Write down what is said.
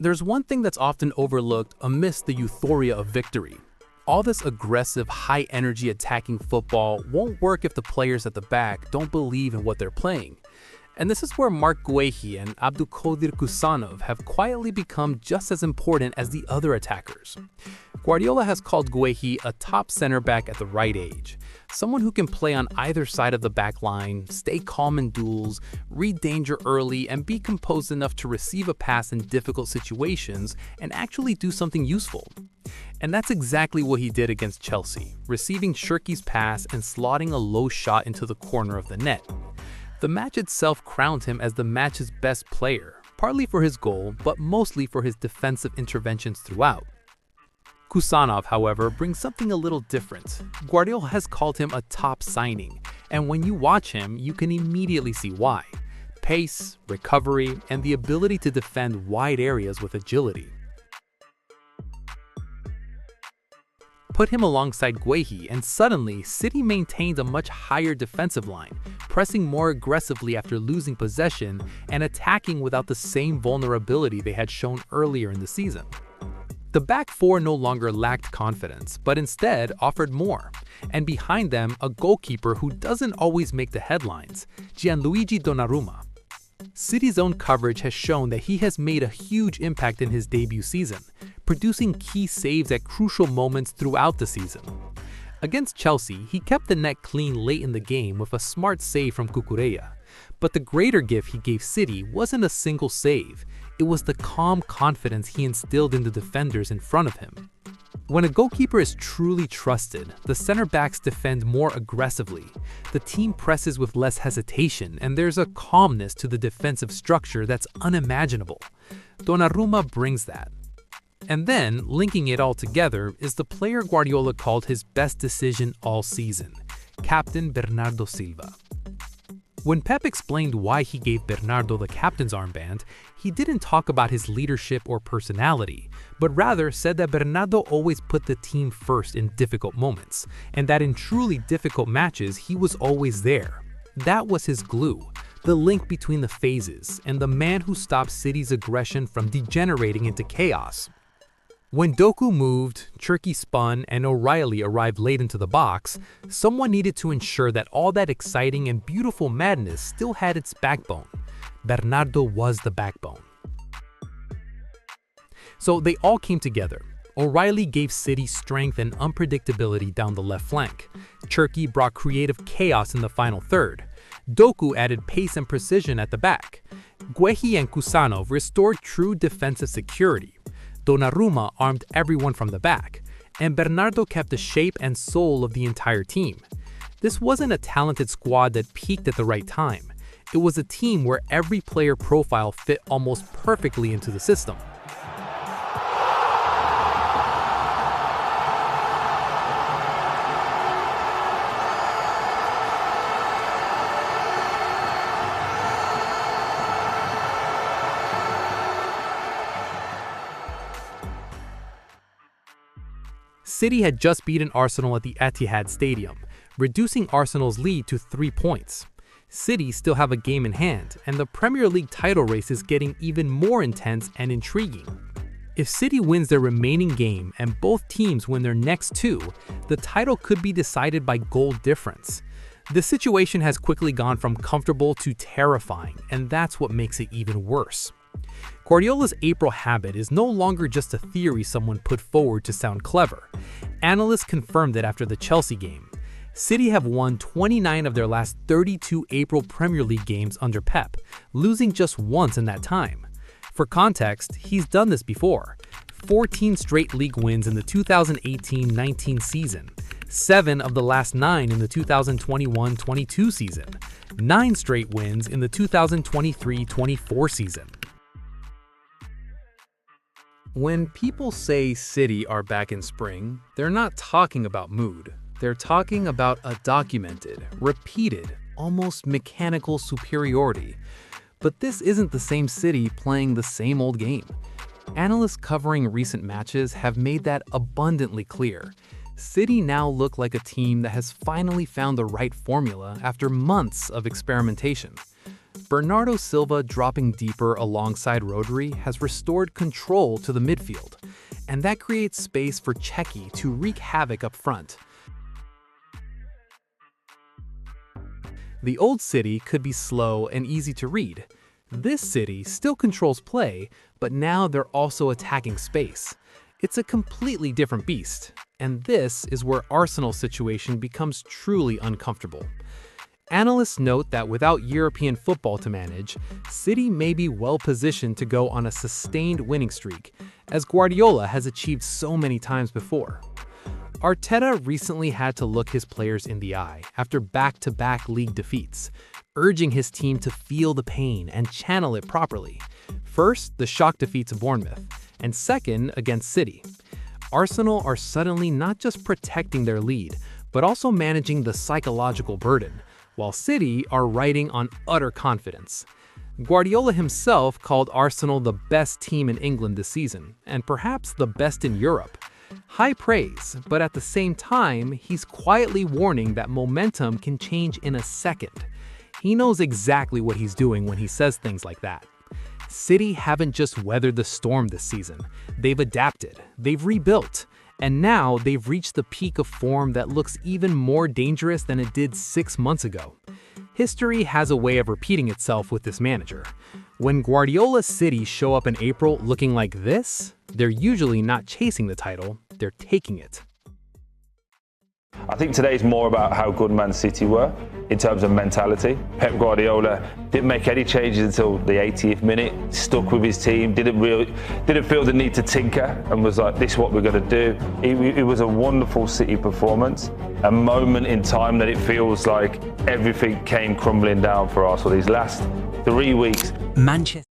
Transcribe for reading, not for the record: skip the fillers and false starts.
There's one thing that's often overlooked amidst the euphoria of victory. All this aggressive, high-energy attacking football won't work if the players at the back don't believe in what they're playing. And this is where Mark Guehi and Abdulkadir Kusanov have quietly become just as important as the other attackers. Guardiola has called Guehi a top center back at the right age, someone who can play on either side of the back line, stay calm in duels, read danger early, and be composed enough to receive a pass in difficult situations and actually do something useful. And that's exactly what he did against Chelsea, receiving Cherki's pass and slotting a low shot into the corner of the net. The match itself crowned him as the match's best player, partly for his goal, but mostly for his defensive interventions throughout. Kusanov, however, brings something a little different. Guardiola has called him a top signing, and when you watch him, you can immediately see why. Pace, recovery, and the ability to defend wide areas with agility. Put him alongside Guehi, and suddenly, City maintained a much higher defensive line, pressing more aggressively after losing possession and attacking without the same vulnerability they had shown earlier in the season. The back four no longer lacked confidence, but instead offered more, and behind them, a goalkeeper who doesn't always make the headlines, Gianluigi Donnarumma. City's own coverage has shown that he has made a huge impact in his debut season, producing key saves at crucial moments throughout the season. Against Chelsea, he kept the net clean late in the game with a smart save from Cucurella. But the greater gift he gave City wasn't a single save, it was the calm confidence he instilled in the defenders in front of him. When a goalkeeper is truly trusted, the center backs defend more aggressively, the team presses with less hesitation, and there's a calmness to the defensive structure that's unimaginable. Donnarumma brings that. And then, linking it all together, is the player Guardiola called his best decision all season, Captain Bernardo Silva. When Pep explained why he gave Bernardo the captain's armband, he didn't talk about his leadership or personality, but rather said that Bernardo always put the team first in difficult moments, and that in truly difficult matches he was always there. That was his glue, the link between the phases, and the man who stopped City's aggression from degenerating into chaos. When Doku moved, Cherki spun, and O'Reilly arrived late into the box, someone needed to ensure that all that exciting and beautiful madness still had its backbone. Bernardo was the backbone. So they all came together. O'Reilly gave City strength and unpredictability down the left flank. Cherki brought creative chaos in the final third. Doku added pace and precision at the back. Guehi and Kusanov restored true defensive security. Donnarumma armed everyone from the back, and Bernardo kept the shape and soul of the entire team. This wasn't a talented squad that peaked at the right time. It was a team where every player profile fit almost perfectly into the system. City had just beaten Arsenal at the Etihad Stadium, reducing Arsenal's lead to 3 points. City still have a game in hand, and the Premier League title race is getting even more intense and intriguing. If City wins their remaining game and both teams win their next 2, the title could be decided by goal difference. The situation has quickly gone from comfortable to terrifying, and that's what makes it even worse. Guardiola's April habit is no longer just a theory someone put forward to sound clever. Analysts confirmed it after the Chelsea game. City have won 29 of their last 32 April Premier League games under Pep, losing just once in that time. For context, he's done this before. 14 straight league wins in the 2018-19 season, 7 of the last 9 in the 2021-22 season, 9 straight wins in the 2023-24 season. When people say City are back in spring, they're not talking about mood. They're talking about a documented, repeated, almost mechanical superiority. But this isn't the same City playing the same old game. Analysts covering recent matches have made that abundantly clear. City now look like a team that has finally found the right formula after months of experimentation. Bernardo Silva dropping deeper alongside Rodri has restored control to the midfield, and that creates space for Cherki to wreak havoc up front. The old City could be slow and easy to read. This City still controls play, but now they're also attacking space. It's a completely different beast, and this is where Arsenal's situation becomes truly uncomfortable. Analysts note that without European football to manage, City may be well positioned to go on a sustained winning streak, as Guardiola has achieved so many times before. Arteta recently had to look his players in the eye after back-to-back league defeats, urging his team to feel the pain and channel it properly. First, the shock defeat to Bournemouth, and second, against City. Arsenal are suddenly not just protecting their lead, but also managing the psychological burden, while City are riding on utter confidence. Guardiola himself called Arsenal the best team in England this season, and perhaps the best in Europe. High praise, but at the same time, he's quietly warning that momentum can change in a second. He knows exactly what he's doing when he says things like that. City haven't just weathered the storm this season. They've adapted, they've rebuilt, and now they've reached the peak of form that looks even more dangerous than it did 6 months ago. History has a way of repeating itself with this manager. When Guardiola's City show up in April looking like this, they're usually not chasing the title, they're taking it. I think today's more about how good Man City were in terms of mentality. Pep Guardiola didn't make any changes until the 80th minute, stuck with his team, didn't feel the need to tinker, and was like, this is what we're going to do. It was a wonderful City performance, a moment in time that it feels like everything came crumbling down for Arsenal these last 3 weeks. Manchester.